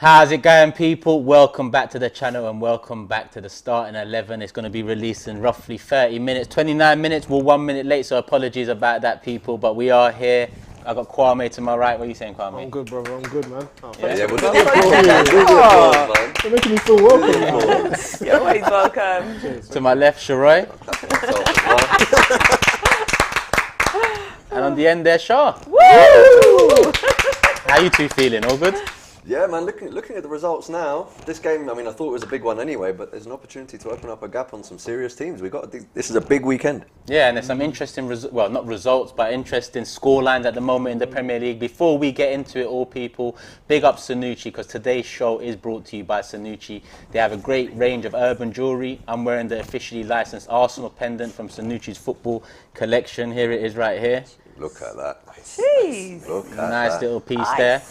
How's it going, people? Welcome back to the channel and welcome back to the starting 11. It's going to be released in roughly 30 minutes, 29 minutes. We're 1 minute late, so apologies about that, people. But we are here. I got Kwame to my right. What are you saying, Kwame? I'm good, brother. I'm good, man. Oh, yeah, we'll You're making me feel welcome. You're always welcome. Cheers, to my left, Sharoy. And on the end there, Shah. Woo! How you two feeling? All good? Yeah, man, looking at the results now, this game, I mean, I thought it was a big one anyway, but there's an opportunity to open up a gap on some serious teams. This is a big weekend. Yeah, and there's some interesting, well, not results, but interesting scorelines at the moment in the Premier League. Before we get into it all, people, big up Sanucci, because today's show is brought to you by Sanucci. They have a great range of urban jewellery. I'm wearing the officially licensed Arsenal pendant from Sanucci's football collection. Here it is right here. Look at that. Jeez. Look at Nice that. little piece there.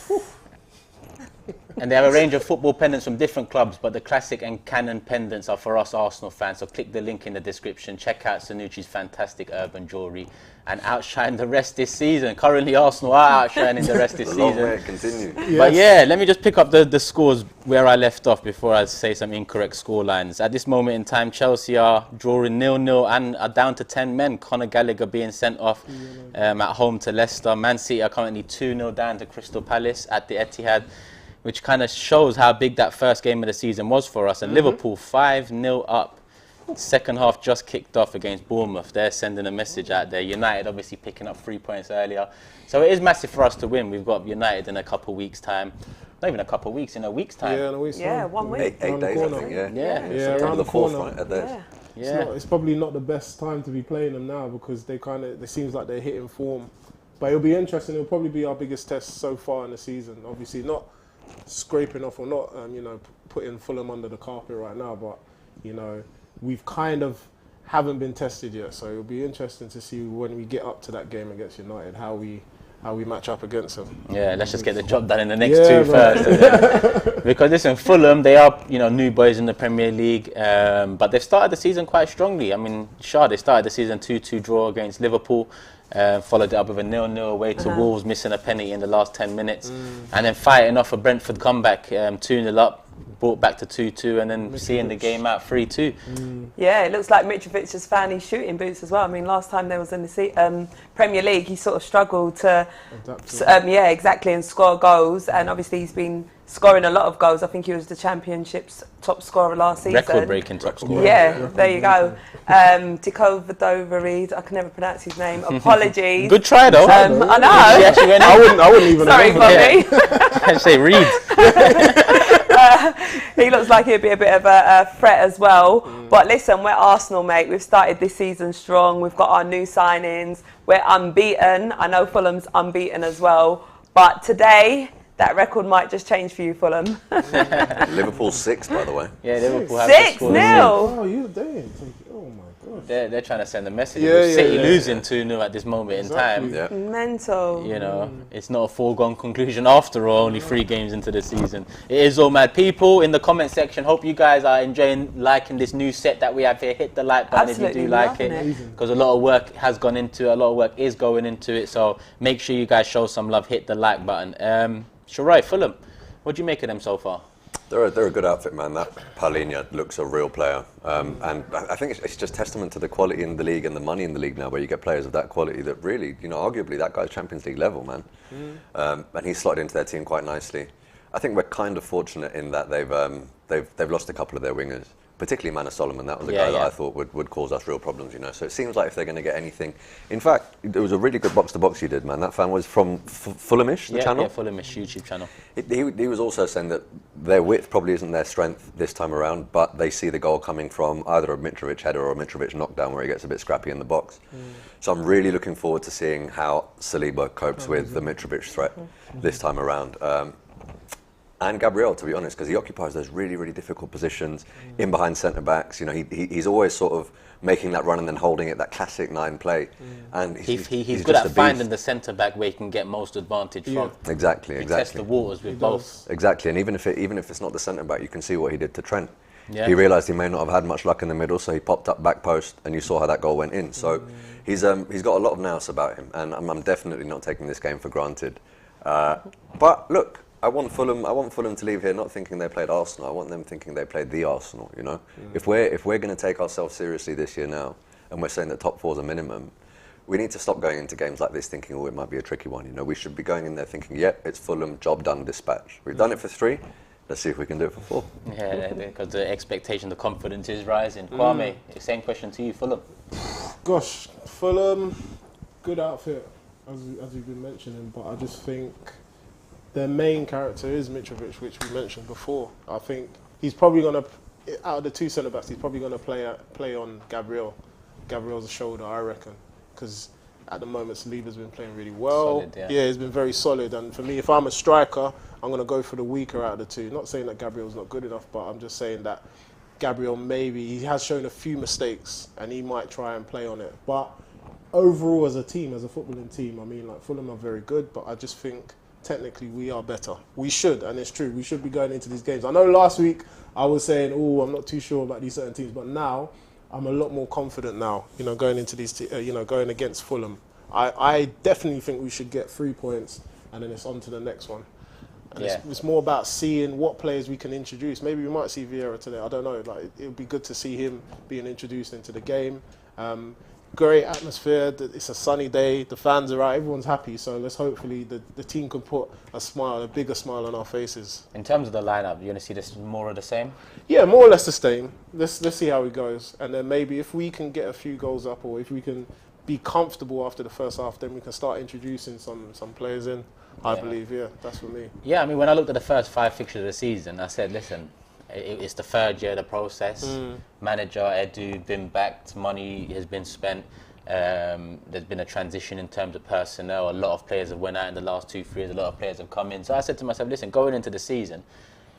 And they have a range of football pendants from different clubs, but the classic and canon pendants are for us Arsenal fans. So click the link in the description, check out Sanucci's fantastic urban jewellery and outshine the rest this season. Currently Arsenal are outshining the rest this A long season. way to continue. Yes. But yeah, let me just pick up the scores where I left off before I say some incorrect score lines. At this moment in time, Chelsea are drawing 0-0 and are down to 10 men. Conor Gallagher being sent off at home to Leicester. Man City are currently 2-0 down to Crystal Palace at the Etihad, which kind of shows how big that first game of the season was for us. And Liverpool 5-0 up. Second half just kicked off against Bournemouth. They're sending a message out there. United obviously picking up 3 points earlier. So it is massive for us to win. We've got United in a couple of weeks' time. Not even a couple of weeks, in a week's time. Yeah, in a week's time. Yeah, 1 week. Eight days, I think, yeah. Yeah, around the corner. Right at theirs. Yeah. It's probably not the best time to be playing them now because it seems like they're hitting form. But it'll be interesting. It'll probably be our biggest test so far in the season. Obviously not scraping off or not, putting Fulham under the carpet right now, but we've kind of haven't been tested yet. So it'll be interesting to see when we get up to that game against United how we match up against them. Yeah, let's just get the job done in the next two first. Because listen, Fulham, they are new boys in the Premier League, but they've started the season quite strongly. I mean, they started the season 2-2 draw against Liverpool. Followed it up with a 0-0 away to Wolves, missing a penalty in the last 10 minutes. And then fighting off a Brentford comeback, 2-0 up, brought back to 2-2, and then seeing the game out 3-2. Yeah, it looks like Mitrovic has found his shooting boots as well. I mean, last time there was in the Premier League, he sort of struggled to, and score goals. And obviously he's been scoring a lot of goals. I think he was the Championship's top scorer last season. Record-breaking top scorer. Yeah, there you go. Tiko Vadovarid, I can never pronounce his name. Apologies. Good try though. I know. I wouldn't even. Sorry, Bobby. I say Reed. He looks like he'd be a bit of a threat as well. But listen, we're Arsenal, mate. We've started this season strong. We've got our new signings. We're unbeaten. I know Fulham's unbeaten as well. But today, that record might just change for you, Fulham. Liverpool 6, by the way. Yeah, Liverpool have 6-0. Oh, you damn. Oh my God. They're trying to send a message. Yeah, City losing 2-0 at this moment in time. Yeah. Mental. It's not a foregone conclusion after all, only 3 games into the season. It is all mad. People in the comment section, hope you guys are enjoying liking this new set that we have here. Hit the like button if you do like it, because a lot of work has gone into it, a lot of work is going into it, so make sure you guys show some love, hit the like button. Sharai, Fulham, what do you make of them so far? They're a good outfit, man. That Palhinha looks a real player. And I think it's just testament to the quality in the league and the money in the league now, where you get players of that quality that really, arguably that guy's Champions League level, man. And he's slotted into their team quite nicely. I think we're kind of fortunate in that they've lost a couple of their wingers, particularly Manor Solomon. That was a guy that I thought would cause us real problems, So it seems like if they're going to get anything... In fact, it was a really good box-to-box you did, man. That fan was from Fulhamish, the channel? Yeah, Fulhamish YouTube channel. He was also saying that their width probably isn't their strength this time around, but they see the goal coming from either a Mitrovic header or a Mitrovic knockdown where he gets a bit scrappy in the box. So I'm really looking forward to seeing how Saliba copes with the Mitrovic threat this time around. And Gabriel, to be honest, because he occupies those really, really difficult positions in behind centre-backs. You know, he's always sort of making that run and then holding it, that classic 9 play. And He's just good a at beast. finding the centre-back where he can get most advantage from. Exactly. He tests the waters with both. Exactly, and even if it's not the centre-back, you can see what he did to Trent. Yeah. He realised he may not have had much luck in the middle, so he popped up back post, and you saw how that goal went in. So he's got a lot of nous about him, and I'm definitely not taking this game for granted. But look, I want Fulham to leave here not thinking they played Arsenal. I want them thinking they played the Arsenal. You know, if we're going to take ourselves seriously this year now, and we're saying that top 4 is a minimum, we need to stop going into games like this thinking, oh, it might be a tricky one. You know, we should be going in there thinking, yep, it's Fulham, job done, dispatch. We've done it for 3. Let's see if we can do it for 4. Yeah, because the expectation, the confidence is rising. Kwame, same question to you, Fulham. Gosh, Fulham, good outfit, as you've been mentioning, but I just think their main character is Mitrovic, which we mentioned before. I think he's probably going to, out of the 2 centre-backs, he's probably going to play on Gabriel. Gabriel's shoulder, I reckon, because at the moment Saliba's been playing really well. Solid, yeah, he's been very solid, and for me, if I'm a striker, I'm going to go for the weaker out of the 2. Not saying that Gabriel's not good enough, but I'm just saying that Gabriel he has shown a few mistakes, and he might try and play on it. But overall, as a team, as a footballing team, I mean, like, Fulham are very good, but I just think technically we are better. We should, and it's true, we should be going into these games. I know last week I was saying, oh, I'm not too sure about these certain teams, but now I'm a lot more confident now, you know, going into these, going against Fulham. I definitely think we should get 3 points, and then it's on to the next one. And it's more about seeing what players we can introduce. Maybe we might see Vieira today. I don't know. Like, it would be good to see him being introduced into the game. Great atmosphere. It's a sunny day. The fans are out. Everyone's happy. So let's hopefully the team can put a bigger smile on our faces. In terms of the lineup, you're going to see this more of the same? Yeah, more or less the same. Let's see how it goes. And then maybe if we can get a few goals up, or if we can be comfortable after the first half, then we can start introducing some players in. I believe, that's for me. Yeah, I mean, when I looked at the first 5 fixtures of the season, I said, listen, it's the 3rd year of the process. Manager, Edu, been backed, money has been spent. There's been a transition in terms of personnel. A lot of players have went out in the last 2-3 years. A lot of players have come in. So I said to myself, listen, going into the season,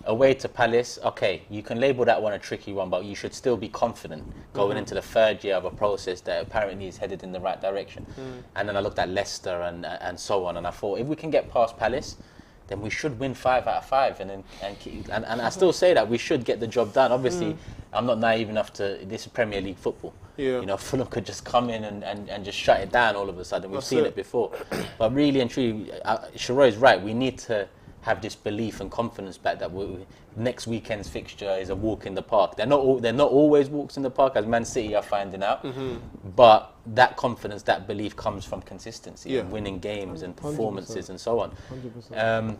away to Palace, okay, you can label that one a tricky one, but you should still be confident going into the 3rd year of a process that apparently is headed in the right direction. And then I looked at Leicester and so on, and I thought, if we can get past Palace, then we should win 5 out of 5. And I still say that we should get the job done. Obviously, I'm not naive enough to, this is Premier League football. Yeah. You know, Fulham could just come in and just shut it down all of a sudden. We've seen it before. But really and truly, Sharoy is right. We need to have this belief and confidence back that next weekend's fixture is a walk in the park. They're not always walks in the park, as Man City are finding out. But that confidence, that belief comes from consistency and winning games and performances 100%. And so on. 100%.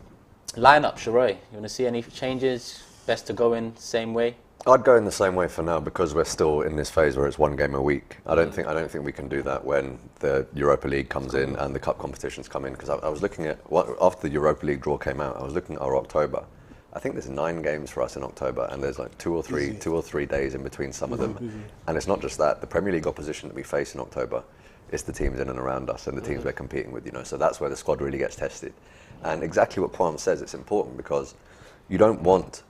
Lineup, Sharoy, you want to see any changes? Best to go in same way? I'd go in the same way for now, because we're still in this phase where it's 1 game a week. I don't think we can do that when the Europa League comes in and the cup competitions come in. Because I was looking at after the Europa League draw came out, I was looking at our October. I think there's 9 games for us in October, and there's like 2 or 3 days in between some of them. And it's not just that. The Premier League opposition that we face in October is the teams in and around us and the teams we're competing with. You know, so that's where the squad really gets tested. And exactly what Kwame says, it's important, because you don't want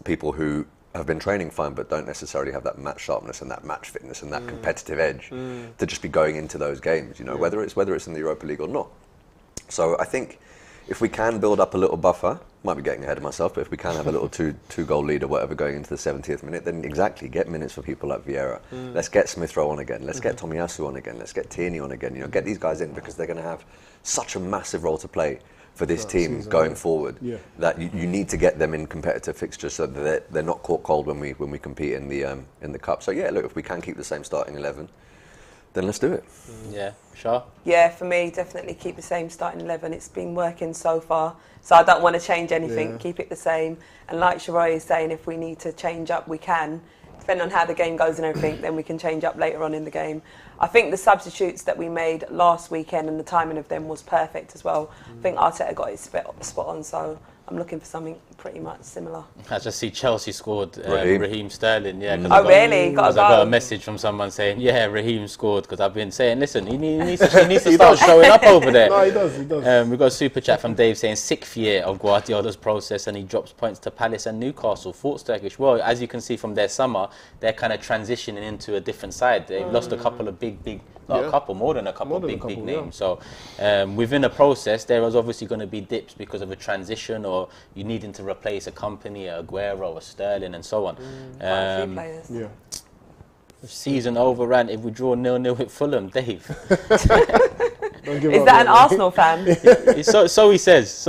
people who have been training fine but don't necessarily have that match sharpness and that match fitness and that competitive edge to just be going into those games, you know, whether it's in the Europa League or not. So I think if we can build up a little buffer, might be getting ahead of myself, but if we can have a little two goal lead or whatever going into the 70th minute, then exactly, get minutes for people like Vieira. Let's get Smith Rowe on again. Let's get Tomiyasu on again. Let's get Tierney on again. You know, get these guys in, because they're going to have such a massive role to play for this team going forward, that you need to get them in competitive fixtures so that they're not caught cold when we compete in the cup. So yeah, look, if we can keep the same starting 11, then let's do it. Yeah, sure. Yeah, for me, definitely keep the same starting 11. It's been working so far, so I don't want to change anything. Keep it the same. And like Sharoy is saying, if we need to change up, we can. Depending on how the game goes and everything, then we can change up later on in the game. I think the substitutes that we made last weekend and the timing of them was perfect as well. I think Arteta got his spot on, so I'm looking for something pretty much similar. I just see Chelsea scored Raheem. Raheem Sterling, yeah. Oh, really? Because I got a message from someone saying, yeah, Raheem scored, because I've been saying, listen, he needs to start showing up over there. No, he does. We've got a super chat from Dave saying 6th year of Guardiola's process and he drops points to Palace and Newcastle. Thoughts, Turkish? Well, as you can see from their summer, they're kind of transitioning into a different side. They've lost a couple of more than a couple big names. So within a process, there was obviously going to be dips because of a transition or you needing to replace a company, a Aguero, a Sterling, and so on. Quite a few players. Yeah. Season overran if we draw 0-0 with Fulham, Dave. Is that an Arsenal fan? So he says.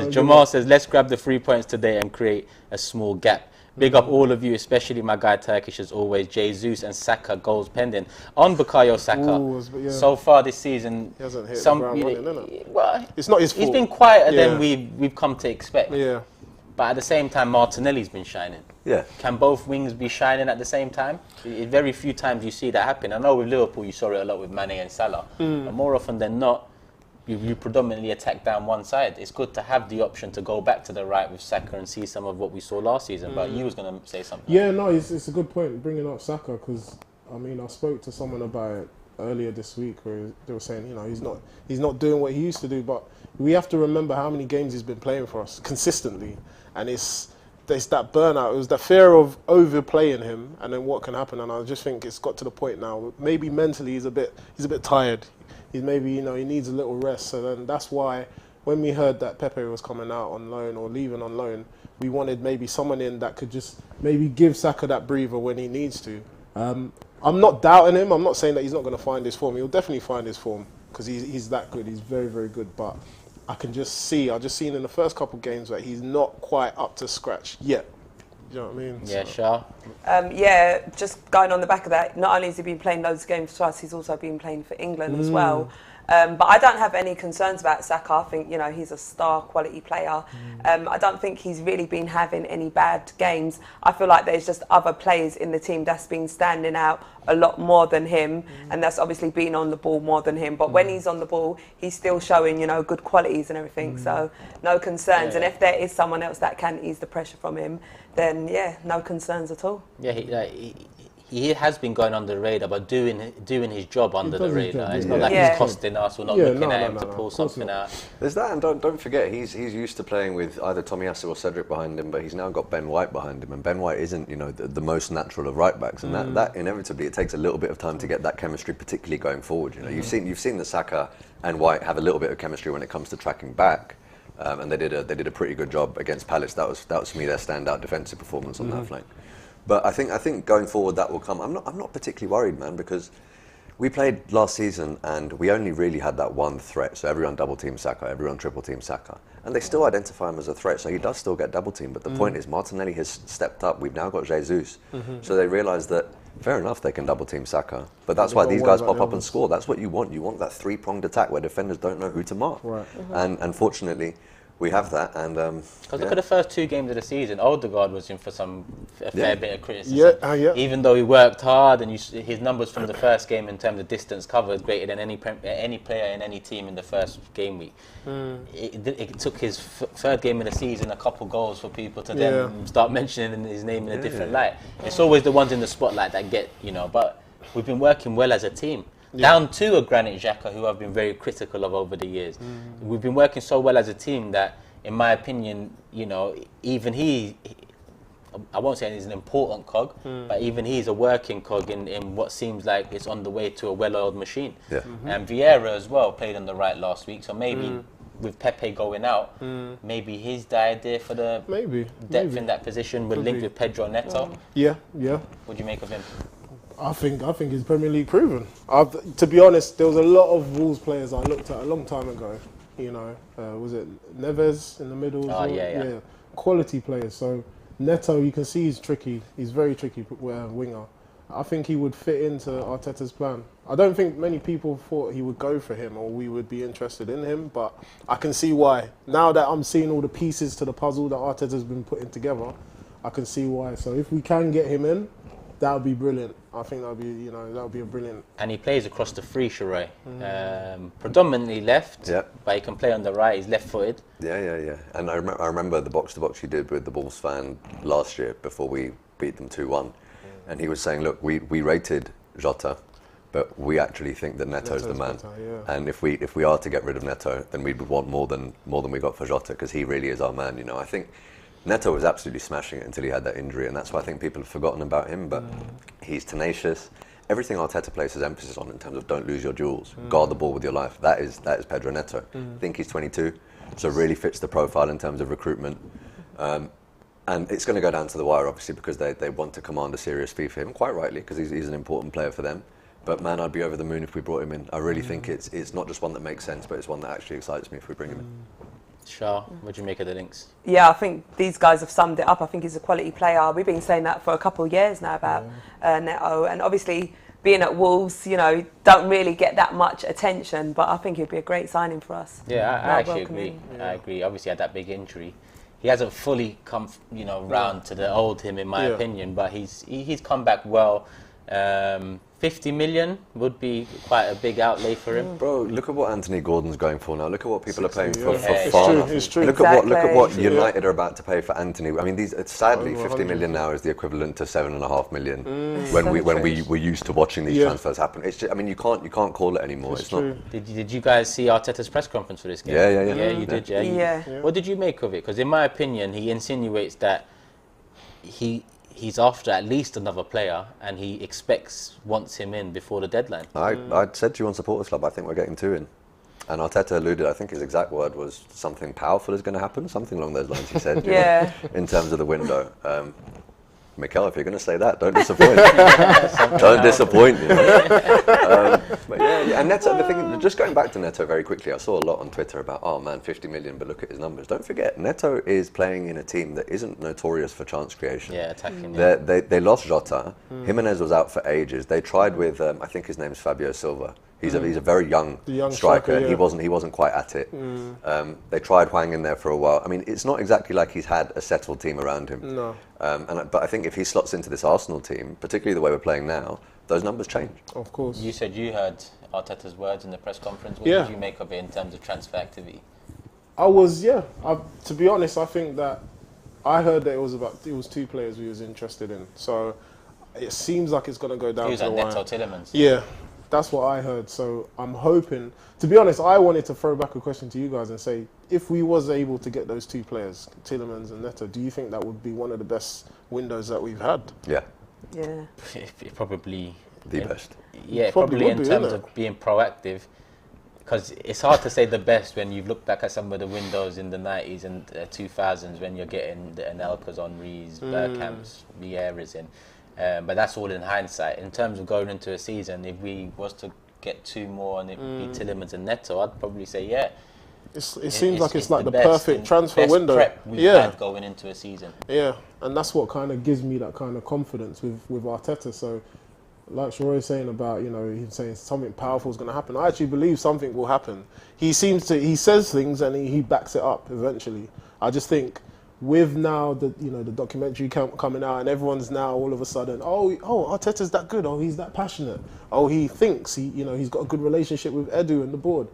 Jamal says, let's grab the 3 points today and create a small gap. Big up all of you, especially my guy Turkish as always. Jesus and Saka goals pending. On Bukayo Saka, so far this season, he hasn't hit the ground running, innit? Well, it's not his fault. He's been quieter than we've come to expect. Yeah. But at the same time, Martinelli's been shining. Yeah. Can both wings be shining at the same time? Very few times you see that happen. I know with Liverpool you saw it a lot with Mane and Salah, but more often than not, you predominantly attack down one side. It's good to have the option to go back to the right with Saka and see some of what we saw last season. But you was going to say something. Yeah, no, it's a good point bringing up Saka because, I mean, I spoke to someone about it earlier this week where they were saying, you know, he's not doing what he used to do. But we have to remember how many games he's been playing for us consistently. And it's that burnout. It was the fear of overplaying him and then what can happen. And I just think it's got to the point now, maybe mentally he's a bit tired. He's maybe, you know, he needs a little rest. So then that's why when we heard that Pepe was coming out on loan or leaving on loan, we wanted maybe someone in that could just maybe give Saka that breather when he needs to. I'm not doubting him. I'm not saying that he's not going to find his form. He'll definitely find his form because he's that good. He's very, very good. But I've just seen in the first couple of games that he's not quite up to scratch yet. Do you know what I mean? Yeah, sure. Yeah, just going on the back of that, not only has he been playing loads of games for us, he's also been playing for England as well. But I don't have any concerns about Saka. I think, you know, he's a star quality player. I don't think he's really been having any bad games. I feel like there's just other players in the team that's been standing out a lot more than him, and that's obviously been on the ball more than him. But when he's on the ball, he's still showing, you know, good qualities and everything. So no concerns. And if there is someone else that can ease the pressure from him, then yeah, no concerns at all. Yeah, he has been going under the radar, but doing his job under the radar. It's not like he's costing us. We're not looking at him to pull something out. There's that, and don't forget, he's used to playing with either Tomiyasu or Cedric behind him, but he's now got Ben White behind him, and Ben White isn't, you know, the most natural of right backs, and that inevitably it takes a little bit of time to get that chemistry, particularly going forward. You know, you've seen the Saka and White have a little bit of chemistry when it comes to tracking back. And they did a pretty good job against Palace. That was for me their standout defensive performance on that flank. But I think going forward that will come. I'm not particularly worried, man, because we played last season and we only really had that one threat. So everyone double team Saka, everyone triple team Saka, and they still identify him as a threat. So he does still get double team. But the point is, Martinelli has stepped up. We've now got Jesus, so they realise that. Fair enough, they can double team Saka, but that's why these guys pop up and score. That's what you want. You want that three-pronged attack where defenders don't know who to mark. Right. And unfortunately, we have that. And because look at the first 2 games of the season, Odegaard was in for a fair bit of criticism. Even though he worked hard, and his numbers from the first game in terms of distance covered greater than any player in any team in the first game week. It took his third game of the season a couple goals for people to then start mentioning his name in a different light. It's always the ones in the spotlight that get, you know. But we've been working well as a team. Down to a Granit Xhaka, who I've been very critical of over the years. We've been working so well as a team that, in my opinion, you know, even I won't say he's an important cog, but even he's a working cog in what seems like it's on the way to a well-oiled machine. And Vieira as well played on the right last week, so maybe with Pepe going out, maybe he's the idea for the depth in that position. We're linked with Pedro Neto. Yeah. What do you make of him? I think he's Premier League proven. To be honest, there was a lot of Wolves players I looked at a long time ago. You know, was it Neves in the middle? Yeah. Quality players. So Neto, you can see he's tricky. He's very tricky winger. I think he would fit into Arteta's plan. I don't think many people thought he would go for him or we would be interested in him, but I can see why. Now that I'm seeing all the pieces to the puzzle that Arteta's been putting together, I can see why. So if we can get him in, that would be brilliant. I think that would be, that would be a brilliant. And he plays across the free, Shuray. Predominantly left, but he can play on the right. He's left-footed. Yeah. And I remember the box-to-box he did with the Wolves fan last year before we beat them 2-1. And he was saying, look, we rated Jota, but we actually think that Neto's the man. Better, yeah. And if we are to get rid of Neto, then we would want more than we got for Jota, because he really is our man. I think Neto was absolutely smashing it until he had that injury, and that's why I think people have forgotten about him. But he's tenacious. Everything Arteta places emphasis on in terms of don't lose your duels, guard the ball with your life. That is Pedro Neto. I think he's 22, so really fits the profile in terms of recruitment. And it's going to go down to the wire, obviously, because they want to command a serious fee for him, quite rightly, because he's an important player for them. But man, I'd be over the moon if we brought him in. I really think it's not just one that makes sense, but it's one that actually excites me if we bring him in. Shah, what do you make of the links? Yeah, I think these guys have summed it up. I think he's a quality player. We've been saying that for a couple of years now about Neto, and obviously being at Wolves, don't really get that much attention, but I think he'd be a great signing for us. Yeah, I actually agree. I agree. Obviously, had that big injury. He hasn't fully come, round to the old him, in my opinion, but he's come back well. 50 million would be quite a big outlay for him. Bro, look at what Anthony Gordon's going for now. Look at what people are paying for It's Farner. true, it's true. Look at what United are about to pay for Anthony. I mean, sadly, 50 million now is the equivalent to 7.5 million when we were used to watching these transfers happen. It's just, I mean, you can't call it anymore. It's not. Did you guys see Arteta's press conference for this game? Yeah, you did. Yeah. What did you make of it? Because in my opinion, he insinuates that he's after at least another player, and he wants him in before the deadline. I said to you on Supporters Club, I think we're getting 2 in. And Arteta alluded, I think his exact word was something powerful is going to happen, something along those lines he said, in terms of the window. Mikel, if you're going to say that, don't disappoint. Don't disappoint. But and Neto, the thing, just going back to Neto very quickly, I saw a lot on Twitter about, 50 million, but look at his numbers. Don't forget, Neto is playing in a team that isn't notorious for chance creation. Yeah, attacking. They lost Jota. Jimenez was out for ages. They tried with, I think his name's Fabio Silva. He's a very young striker, and he wasn't quite at it. They tried Hwang in there for a while. I mean, it's not exactly like he's had a settled team around him. No. But I think if he slots into this Arsenal team, particularly the way we're playing now, those numbers change. Of course. You said you heard Arteta's words in the press conference. What did you make of it in terms of transfer activity? To be honest, I think that I heard that it was 2 players we was interested in. So it seems like it's going to go down to the wire. Neto Tielemans. Yeah. That's what I heard. So I'm hoping, to be honest, I wanted to throw back a question to you guys and say, if we was able to get those 2 players, Tielemans and Neto, do you think that would be one of the best windows that we've had? Yeah. Probably the best. Yeah, probably in terms of being proactive, because it's hard to say the best when you've looked back at some of the windows in the 90s and 2000s when you're getting the Anelkas, Henrys, Bergkamps, Vieiras in. But that's all in hindsight. In terms of going into a season, if we was to get 2 more and it would be Tielemans and Neto, I'd probably say It seems like it's like the perfect transfer window. Prep we've had going into a season. Yeah, and that's what kind of gives me that kind of confidence with Arteta. So, like Shoroy's saying about, he's saying something powerful is going to happen. I actually believe something will happen. He says things and he backs it up eventually. I just think, with now the documentary coming out and everyone's now all of a sudden Arteta's that good, he's that passionate, he thinks he's got a good relationship with Edu and the board.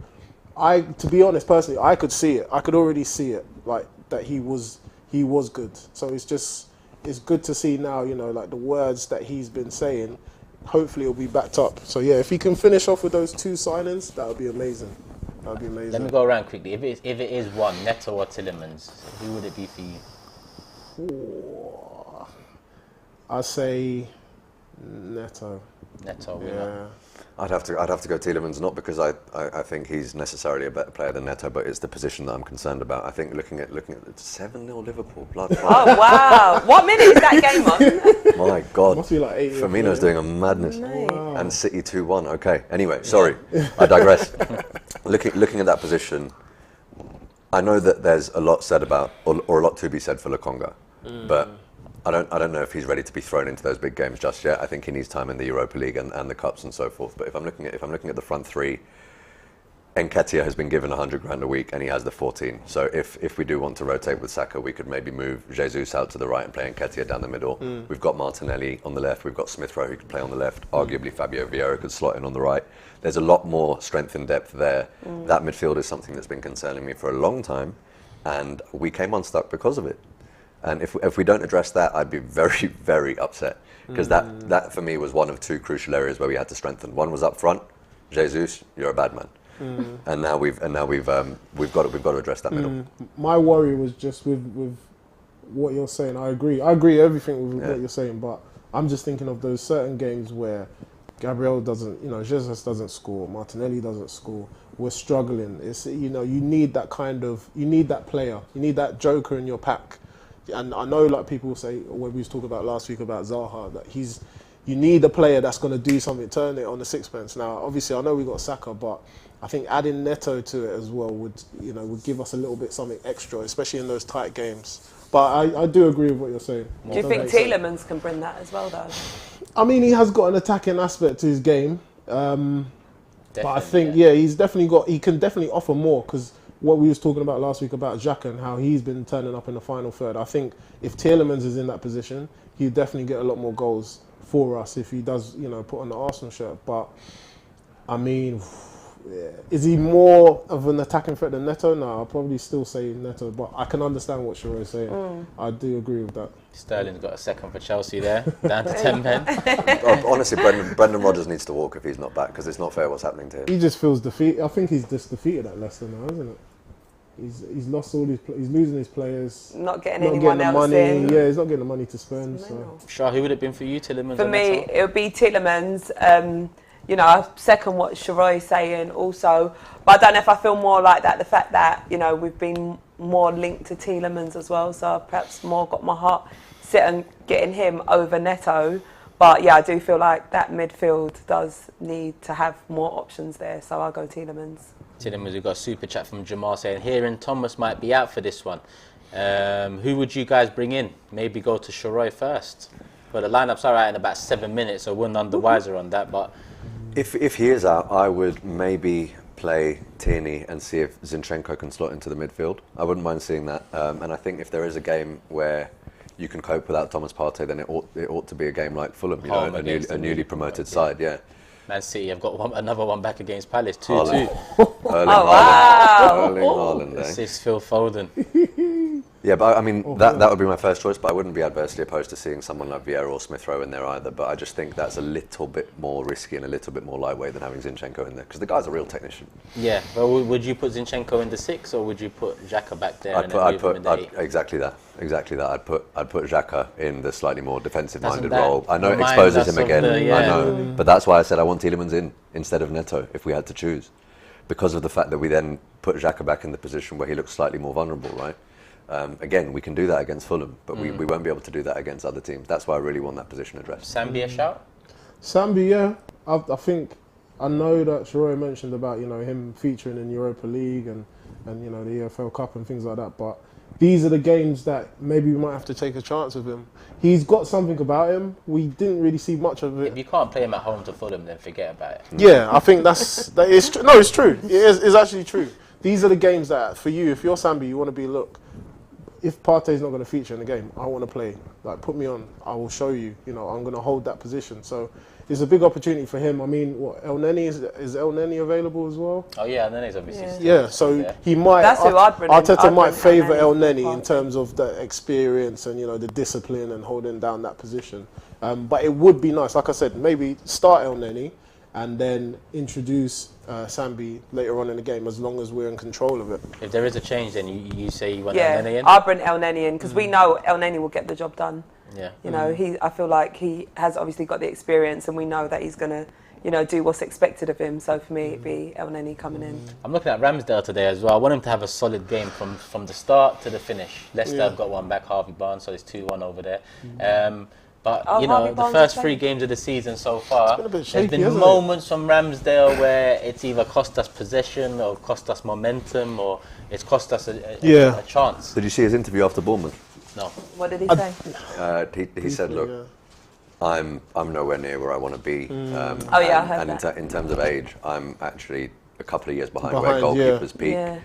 To be honest, personally, I could see it. I could already see it, like that he was good. So it's good to see now, like the words that he's been saying, hopefully it'll be backed up. So yeah, if he can finish off with those 2 signings, that would be amazing. That'd be amazing. Let me go around quickly. If it is one, Neto or Tielemans, who would it be for you? I'd say Neto. Neto, yeah. I'd have to go Tielemans, not because I think he's necessarily a better player than Neto, but it's the position that I'm concerned about. I think looking at 7-0 Liverpool, blood. Oh wow! What minute is that game on? My God, must be like 8. Firmino's doing a madness, wow. And City 2-1. Okay, anyway, sorry, I digress. Looking at that position, I know that there's a lot said about, or a lot to be said for Lokonga, but I don't know if he's ready to be thrown into those big games just yet. I think he needs time in the Europa League and the cups and so forth. But if I'm looking at the front 3, Nketiah has been given 100 grand a week and he has the 14. So if we do want to rotate with Saka, we could maybe move Jesus out to the right and play Nketiah down the middle. We've got Martinelli on the left. We've got Smith Rowe who could play on the left. Arguably Fabio Vieira could slot in on the right. There's a lot more strength and depth there. That midfield is something that's been concerning me for a long time, and we came unstuck because of it. And if we don't address that, I'd be very, very upset, because that for me was one of two crucial areas where we had to strengthen. One was up front. Jesus, you're a bad man. And now we've got to address that middle. My worry was just with what you're saying. I agree everything with what you're saying, but I'm just thinking of those certain games where Gabriel doesn't, Jesus doesn't score, Martinelli doesn't score. We're struggling. It's you need that player, you need that joker in your pack. And I know, like people say when we was talking about last week about Zaha, that you need a player that's going to do something, turn it on the sixpence. Now, obviously, I know we got Saka, but I think adding Neto to it as well would give us a little bit something extra, especially in those tight games. But I do agree with what you're saying. Do you think Tielemans can bring that as well, though? I mean, he has got an attacking aspect to his game, but I think he can definitely offer more, because what we was talking about last week about Xhaka and how he's been turning up in the final third. I think if Tielemans is in that position, he'll definitely get a lot more goals for us if he does, put on the Arsenal shirt. But I mean, is he more of an attacking threat than Neto? No, I'll probably still say Neto, but I can understand what Shiro is saying. I do agree with that. Sterling's got a second for Chelsea there, down to 10 men. Honestly, Brendan Rodgers needs to walk if he's not back, because it's not fair what's happening to him. He just feels defeated. I think he's just defeated at Leicester now, isn't it? He's lost all his. He's losing his players. Not getting anyone else in. Yeah, he's not getting the money to spend. So. Shah, who would it have been for you, Tielemans? For me, it would be Tielemans. I second what Shiroi is saying also, but I don't know if I feel more like that. The fact that we've been more linked to Tielemans as well, so I've perhaps more got my heart set on getting him over Neto. But yeah, I do feel like that midfield does need to have more options there, so I'll go Tielemans. Tielemans, we've got a super chat from Jamal saying, hearing Thomas might be out for this one. Who would you guys bring in? Maybe go to Shiroi first. But the lineup's all right in about 7 minutes, so we're none the wiser on that. But if he is out, I would maybe play Tierney and see if Zinchenko can slot into the midfield. I wouldn't mind seeing that. And I think if there is a game where you can cope without Thomas Partey, then it ought to be a game like Fulham, a newly promoted side, yeah. Man City have got another one back against Palace, 2-2. Erling Haaland. Assist Phil Foden. Yeah, but I mean, that would be my first choice, but I wouldn't be adversely opposed to seeing someone like Vieira or Smith Rowe in there either. But I just think that's a little bit more risky and a little bit more lightweight than having Zinchenko in there, because the guy's a real technician. Yeah, well, would you put Zinchenko in the 6, or would you put Xhaka back there and move him in the 8? Exactly that. I'd put Xhaka in the slightly more defensive-minded role. I know it exposes him again, I know, but that's why I said I want Tielemans in instead of Neto if we had to choose, because of the fact that we then put Xhaka back in the position where he looks slightly more vulnerable, right? Again, we can do that against Fulham, but we won't be able to do that against other teams. That's why I really want that position addressed. Sambi a shout? Sambi, yeah. I know that Shiroi mentioned about him featuring in Europa League and the EFL Cup and things like that, but these are the games that maybe we might have to take a chance with him. He's got something about him. We didn't really see much of it. If you can't play him at home to Fulham, then forget about it. Yeah, I think that is true. No, it's true. It's actually true. These are the games that, for you, if you're Sambi, you want to be, look, if Partey's not going to feature in the game, I want to play. Like, put me on. I will show you. I'm going to hold that position. So it's a big opportunity for him. I mean, El Neni is El Neni available as well? Oh yeah, El Neni's obviously. Yeah, so he might. That's who I'd bring. Arteta might favour El Neni in terms of the experience and the discipline and holding down that position. But it would be nice, like I said, maybe start El Neni and then introduce Sambi later on in the game, as long as we're in control of it. If there is a change, then you say you want El Neni in? I'll bring El Neni in, because we know El Neni will get the job done. Yeah. I feel like he has obviously got the experience, and we know that he's going to, do what's expected of him. So for me, it'd be El Neni coming in. I'm looking at Ramsdale today as well. I want him to have a solid game from the start to the finish. Leicester have got one back, Harvey Barnes, so it's 2-1 over there. But, the first 3 games of the season so far, there's been moments from Ramsdale where it's either cost us possession or cost us momentum or it's cost us a chance. Did you see his interview after Bournemouth? No. What did he say? He said, look, I'm nowhere near where I want to be. I heard that. In terms of age, I'm actually a couple of years behind where goalkeepers peak. Yeah.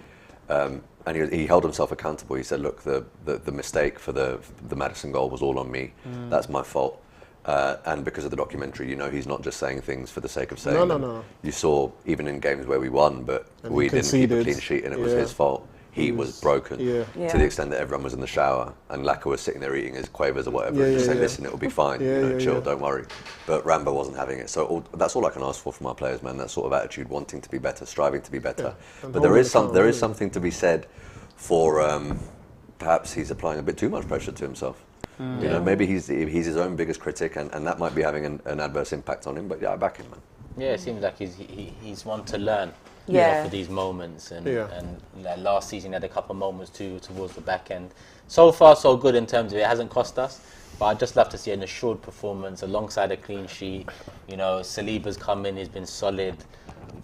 And he held himself accountable. He said, look, the mistake for the Maddison goal was all on me. That's my fault. And because of the documentary, you know, he's not just saying things for the sake of saying them. No. You saw, even in games where we won, but we didn't keep a clean sheet and it was his fault. He was broken to the extent that everyone was in the shower and Laka was sitting there eating his quavers or whatever and just saying, listen, it'll be fine, chill, don't worry. But Rambo wasn't having it. So that's all I can ask for from our players, man, that sort of attitude, wanting to be better, striving to be better. But there is something to be said for perhaps he's applying a bit too much pressure to himself. You know, maybe he's his own biggest critic and that might be having an adverse impact on him, but yeah, I back him, man. Yeah, it seems like he's one to learn. For these moments, and last season he had a couple of moments too towards the back end. So far, so good in terms of it hasn't cost us, but I'd just love to see an assured performance alongside a clean sheet. You know, Saliba's come in, he's been solid.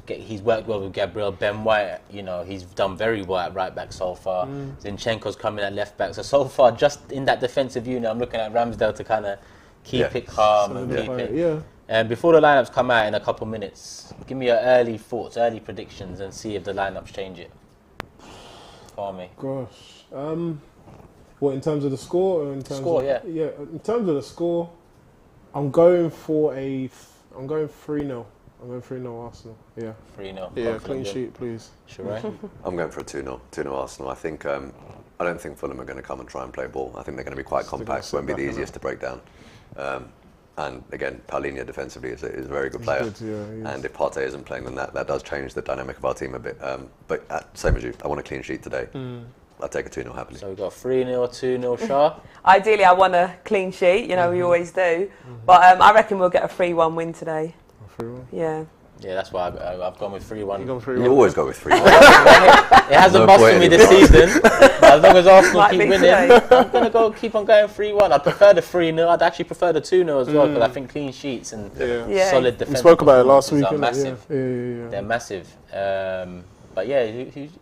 He's worked well with Gabriel. Ben White, you know, he's done very well at right back so far. Zinchenko's coming at left back. So far, just in that defensive unit, I'm looking at Ramsdale to kind of keep it calm and keep it. And before the lineups come out in a couple minutes, give me your early thoughts, early predictions, and see if the lineups change it for me. Gosh, what in terms of the score? Or in terms score, of, in terms of the score, I'm going 3-0. I'm going 3-0 Arsenal. Yeah. 3-0. Yeah, clean sheet, please. Sure, right? I'm going for a 2-0 Arsenal. I think I don't think Fulham are going to come and try and play ball. I think they're going to be quite compact. Won't be the easiest to break down. And again, Paulinho defensively is a very good player. And if Partey isn't playing, then that does change the dynamic of our team a bit. But same as you, I want a clean sheet today. I'll take a 2-0 happily. So we've got 3-0, 2-0, Shah. Ideally, I want a clean sheet. You know, we always do. But I reckon we'll get a 3-1 win today. 3-1? Yeah. Yeah, that's why I've gone with 3-1. You always go with 3-1. It hasn't busted me this season. As long as Arsenal keep winning, I'm going to keep on going 3-1. I'd prefer the 3-0. I'd actually prefer the 2-0 as well, because I think clean sheets and solid defense. We spoke about it last week. Are massive. They're massive. But yeah,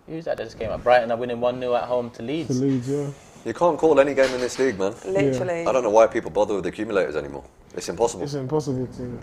who's that just came up? Brighton are winning 1-0 at home to Leeds. You can't call any game in this league, man. Literally. I don't know why people bother with accumulators anymore. It's impossible. It's impossible to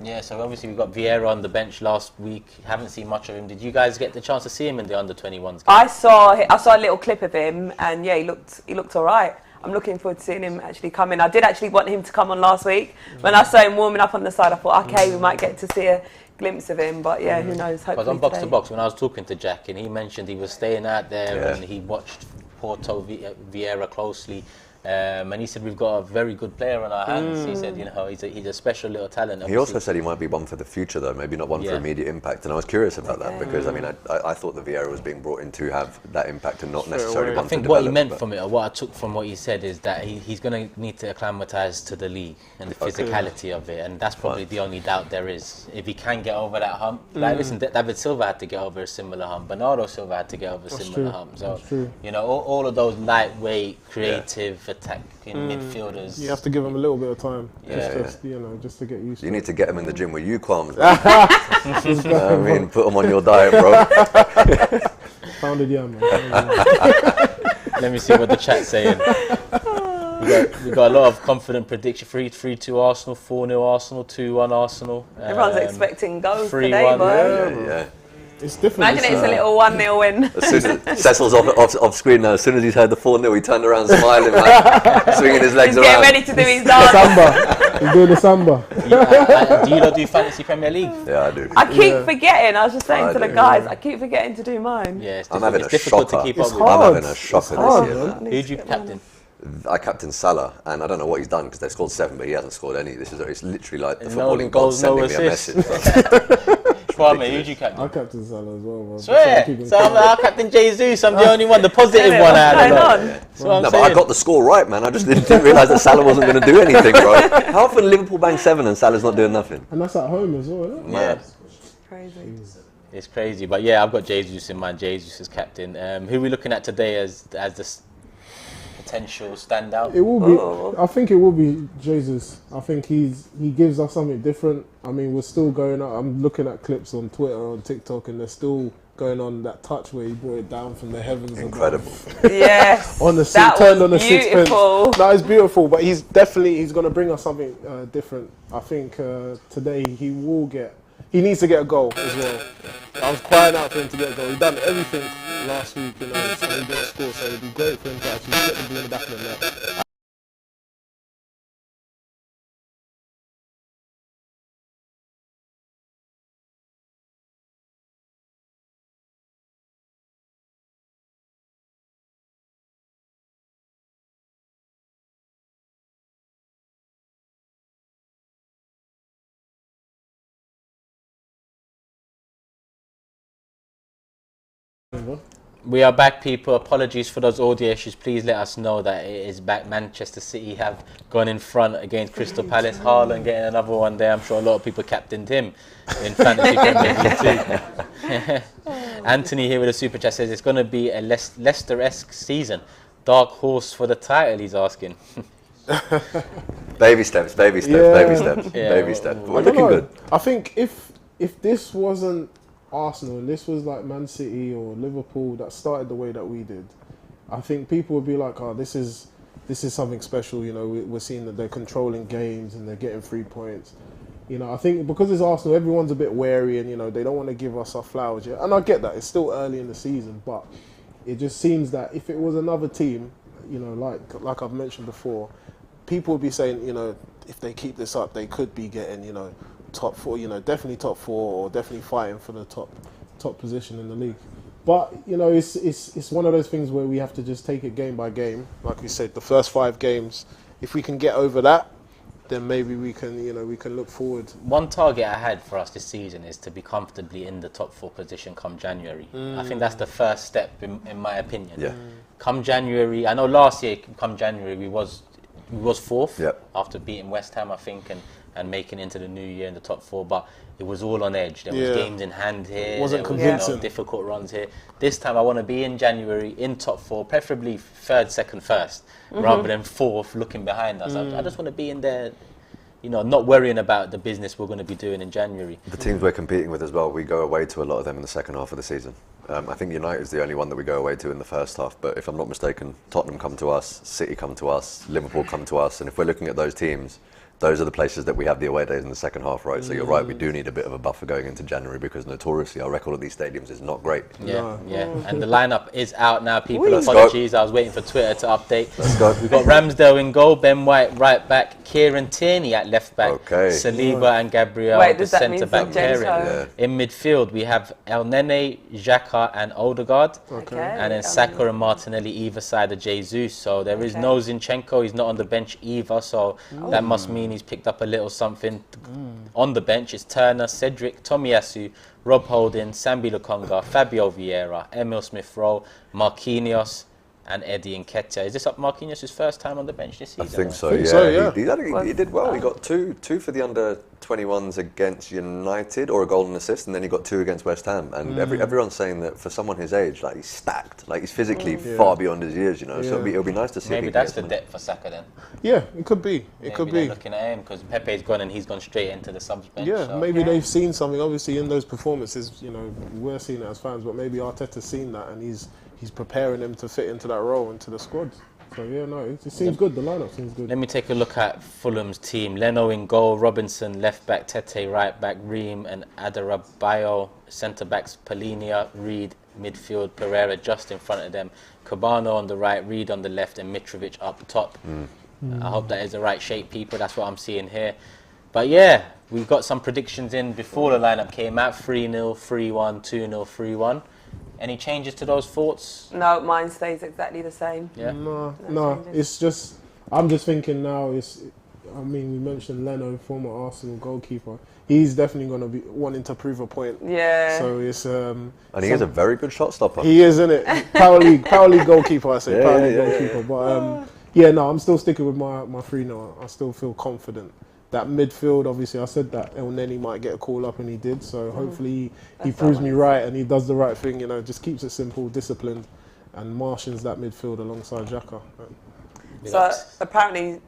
Yeah, so obviously we got Vieira on the bench last week. Haven't seen much of him. Did you guys get the chance to see him in the under-21s game? I saw a little clip of him, and yeah, he looked all right. I'm looking forward to seeing him actually come in. I did actually want him to come on last week. When I saw him warming up on the side, I thought, okay, we might get to see a glimpse of him, but yeah, who knows? Hopefully because on Box to Box, when I was talking to Jack, and he mentioned he was staying out there and he watched Porto Vieira closely. And he said we've got a very good player on our hands. He said, you know, he's a special little talent. Obviously. He also said he might be one for the future, though, maybe not one for immediate impact. And I was curious about that because, I mean, I thought that Vieira was being brought in to have that impact and not necessarily one I think to what develop, he meant from it, or what I took from what he said, is that he's going to need to acclimatise to the league and the physicality of it. And that's probably the only doubt there is. If he can get over that hump. Like, listen, David Silva had to get over a similar hump. Bernardo Silva had to get over a similar hump. So, you know, all of those lightweight, creative, attacking midfielders. You have to give them a little bit of time. Just to get used to it. You need to get them in the gym with you, Kwame. I mean, put them on your diet, bro. Pounded yam, man. Let me see what the chat's saying. We got a lot of confident prediction. 3-2 Arsenal, 4-0 Arsenal, 2-1 Arsenal. Everyone's expecting goals 3-1, today, boy. Yeah. It's different. Imagine it's a little 1-0 win. As soon as Cecil's off screen now, as soon as he's heard the 4-0, he turned around smiling, like, swinging his legs He's around. getting ready to do his dance. Samba. He's doing the samba. Do you not do fantasy Premier League? Yeah, I do. I keep forgetting. I was just saying to the guys, I keep forgetting to do mine. Yeah, I'm having it's a difficult shocker. to keep up with. I'm having a shocker this year, man. Who'd you captain? I captained Salah, and I don't know what he's done because they've scored 7, but he hasn't scored any. It's literally like the footballing gods sending me a message. Kwame, who'd you captain? I captain Salah as well, man. Swear. So I'm captain Jesus. I'm the only one, the positive one out of it. No, but I got the score right, man. I just didn't realise that Salah wasn't going to do anything, bro. How often Liverpool bang 7 and Salah's not doing nothing? And that's at home as well, isn't it? Yeah. Crazy. It's crazy, but yeah, I've got Jesus in mind. Jesus is captain. Who are we looking at today as the potential standout? It will be. I think it will be Jesus. I think he gives us something different. I mean, we're still going on. I'm looking at clips on Twitter, on TikTok, and they're still going on that touch where he brought it down from the heavens. Incredible. Yes. On the that turned was on the sixpence. beautiful. No, it's beautiful, but he's going to bring us something different. I think today he will get. he needs to get a goal as well. I was crying out for him to get a goal. He done everything last week, you know, so he didn't score. So it'd be great for him to actually get the ball in the back of the net. We are back, people. Apologies for those audio issues. Please let us know that it is back. Manchester City have gone in front against Crystal Palace. Haaland getting another one there. I'm sure a lot of people captained him in fantasy Premier League too. Anthony here with a super chat says it's going to be a Leicester-esque season. Dark horse for the title, he's asking. Baby steps, baby steps, Yeah. baby steps, baby steps. But we're I don't looking know. good. I think if this wasn't Arsenal and this was like Man City or Liverpool that started the way that we did, I think people would be like, oh, this is something special. You know, we're seeing that they're controlling games and they're getting 3 points. You know, I think because it's Arsenal, everyone's a bit wary and, you know, they don't want to give us our flowers yet. And I get that. It's still early in the season, but it just seems that if it was another team, you know, like I've mentioned before, people would be saying, you know, if they keep this up, they could be getting, you know, top 4, you know, definitely top 4 or definitely fighting for the top position in the league. But, you know, it's one of those things where we have to just take it game by game. Like we said, the first 5 games, if we can get over that, then maybe we can, you know, we can look forward. One target I had for us this season is to be comfortably in the top 4 position come January. I think that's the first step in my opinion. Yeah. Come January, I know last year come January we was 4th after beating West Ham, I think, and making it into the new year in the top 4, but it was all on edge. There was games in hand here. Wasn't there convincing. Was, difficult runs here. This time I want to be in January in top 4, preferably 3rd, 2nd, 1st, rather than 4th looking behind us. I just want to be in there, you know, not worrying about the business we're going to be doing in January. The teams we're competing with as well, we go away to a lot of them in the second half of the season. I think United is the only one that we go away to in the first half, but if I'm not mistaken, Tottenham come to us, City come to us, Liverpool come to us, and if we're looking at those teams, those are the places that we have the away days in the second half, right? So you're right, we do need a bit of a buffer going into January because notoriously our record at these stadiums is not great. Yeah. And the lineup is out now, people. Let's Apologies, I was waiting for Twitter to update. Let's go. We've got Ramsdale in goal, Ben White right back, Kieran Tierney at left back, Okay. Saliba and Gabriel the centre back pairing. In midfield, we have El Nene, Xhaka and Odegaard. And then Saka and Martinelli either side of Jesus. So there is no Zinchenko, he's not on the bench either, so that must mean he's picked up a little something on the bench. It's Turner, Cedric, Tomiyasu, Rob Holding, Sambi Lokonga, Fabio Vieira, Emil Smith-Rowe, Marquinhos and Eddie Nketiah. Is this Marquinhos' first time on the bench this season? I think so, He did well. He got two for the under-21s against United, or a goal and assist, and then he got 2 against West Ham. And everyone's saying that for someone his age, like, he's stacked. Like, he's physically far beyond his years, you know. So it'll be nice to see. Maybe that's the depth for Saka then. Yeah, it could be. It could be. Looking at him because Pepe's gone and he's gone straight into the subs bench. Yeah, so. maybe they've seen something. Obviously, in those performances, you know, we're seeing it as fans, but maybe Arteta's seen that and he's preparing them to fit into that role, into the squad. So yeah, no, it seems good. The lineup seems good. Let me take a look at Fulham's team. Leno in goal, Robinson left back, Tete right back, Ream and Adarabioyo centre backs, Polinia, Reed midfield, Pereira just in front of them, Cabano on the right, Reed on the left, and Mitrovic up top. I hope that is the right shape, people. That's what I'm seeing here. But yeah, we've got some predictions in before the lineup came out: 3-0, 3-1, 2-0, 3-1. Any changes to those thoughts? No, mine stays exactly the same. Yeah. No. It's just, I'm just thinking now. I mean, we mentioned Leno, former Arsenal goalkeeper. He's definitely going to be wanting to prove a point. Yeah. So it's and he is a very good shot stopper. He is, isn't it? Power league goalkeeper. I say power league goalkeeper. But I'm still sticking with my 3-0. I still feel confident. That midfield, obviously, I said that El Neni might get a call up, and he did. So hopefully he proves me right and he does the right thing. You know, just keeps it simple, disciplined, and marshals that midfield alongside Xhaka. So apparently,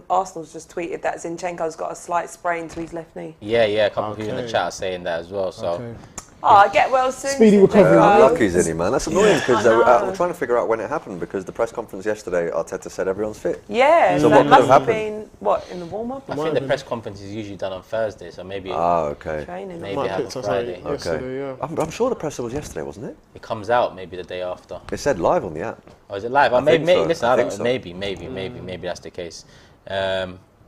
Arsenal's just tweeted that Zinchenko's got a slight sprain to his left knee. Yeah, a couple of people in the chat are saying that as well. So Oh, get well soon. Speedy recovery. Unlucky's in him, man. That's annoying because we're trying to figure out when it happened because the press conference yesterday, Arteta said everyone's fit. Yeah, So that what could must have have been, what, in the warm-up? I think the press conference is usually done on Thursday, so maybe Okay. Training. maybe Might have picked on us Friday. out yesterday, yeah. I'm sure the presser was yesterday, wasn't it? It comes out maybe the day after. It said live on the app. Oh, is it live? think so. Listen, I I think don't, so. maybe that's the case.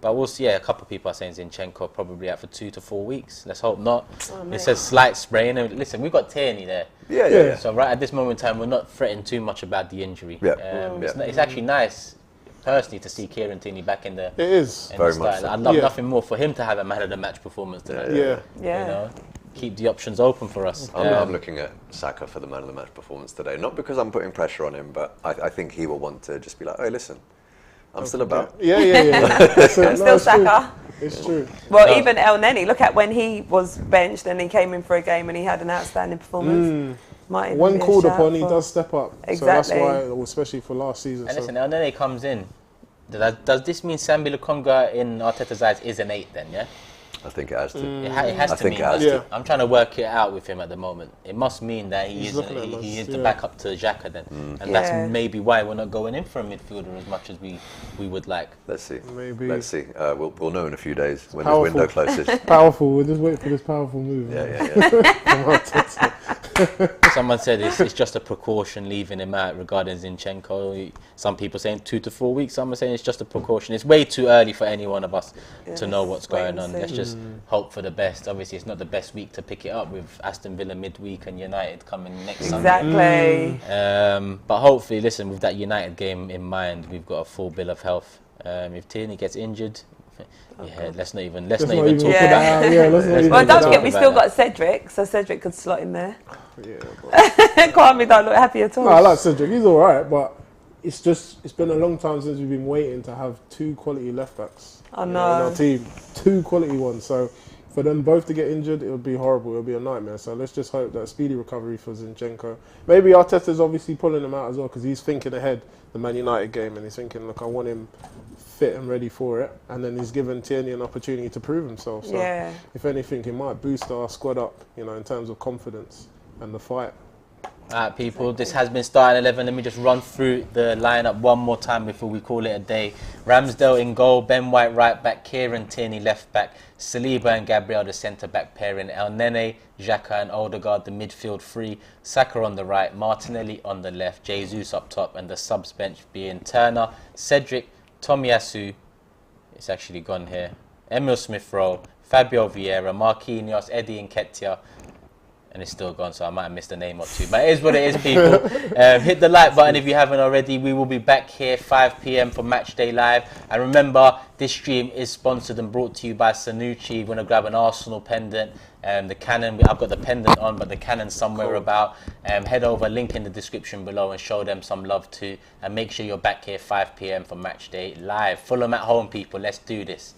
But we'll see. Yeah, a couple of people are saying Zinchenko probably out for 2 to 4 weeks. Let's hope not. It says slight sprain. And listen, we've got Tierney there. Yeah. So right at this moment in time, we're not fretting too much about the injury. Yeah. It's actually nice, personally, to see Kieran Tierney back in the. It is. in Very the much start. so. I'd love Yeah. nothing more for him to have a man of the match performance tonight. Yeah. Yeah. You know, keep the options open for us. I'm looking at Saka for the man of the match performance today. Not because I'm putting pressure on him, but I think he will want to just be like, hey, listen, I'm still about. Yeah. So, Still Saka. It's true. Well, even El Neni, look at when he was benched and he came in for a game and he had an outstanding performance. Might even When be a called shout upon, he for- does step up. Exactly. So that's why, especially for last season. And So. listen, El Nene comes in. Does this mean Sambi Lokonga in Arteta's eyes is an 8 then, yeah? I think it has to. It has I to think mean it has that. to. I'm trying to work it out with him at the moment. It must mean that he He's is looking at us, he is the yeah. backup to Xhaka then. And Yeah. that's maybe why we're not going in for a midfielder as much as we would like. Let's see. Maybe. Let's see. We'll know in a few days when Powerful. this window closes. Powerful. We'll just wait for this powerful move. Yeah. Someone said it's just a precaution leaving him out regarding Zinchenko. Some people saying 2 to 4 weeks. Some are saying it's just a precaution. It's way too early for any one of us to know what's wait going and on. see. Let's just hope for the best. Obviously, it's not the best week to pick it up with Aston Villa midweek and United coming next Sunday. Exactly. But hopefully, listen, with that United game in mind, we've got a full bill of health. If Tierney gets injured, let's not even talk Yeah. about it. Yeah, let's not even Well, don't talk forget, we about still that. got Cedric, so Cedric could slot in there. Yeah, Kwame don't look happy at all. no, I like Cedric. He's all right, but it's been a long time since we've been waiting to have 2 quality left backs. I in know. our team, 2 quality ones. So for them both to get injured, it would be horrible. It would be a nightmare. So let's just hope that speedy recovery for Zinchenko. Maybe Arteta's obviously pulling him out as well because he's thinking ahead the Man United game and he's thinking, look, I want him fit and ready for it. And then he's given Tierney an opportunity to prove himself. So Yeah. if anything, he might boost our squad up, in terms of confidence and the fight. Alright, people, this has been starting 11. Let me just run through the lineup one more time before we call it a day. Ramsdale in goal, Ben White right back, Kieran Tierney left back, Saliba and Gabriel the centre back pairing, El Nene, Xhaka and Odegaard the midfield 3, Saka on the right, Martinelli on the left, Jesus up top, and the subs bench being Turner, Cedric, Tomiyasu, it's actually gone here, Emil Smith-Rowe, Fabio Vieira, Marquinhos, Eddie Nketiah, and it's still gone, so I might have missed a name or two. But it is what it is, people. Hit the like button if you haven't already. We will be back here 5 p.m. for Matchday Live. And remember, this stream is sponsored and brought to you by Sanucci. You're going to grab an Arsenal pendant. The cannon, I've got the pendant on, but the cannon's somewhere about. Head over, link in the description below and show them some love too. And make sure you're back here 5 p.m. for Matchday Live. Fulham at home, people. Let's do this.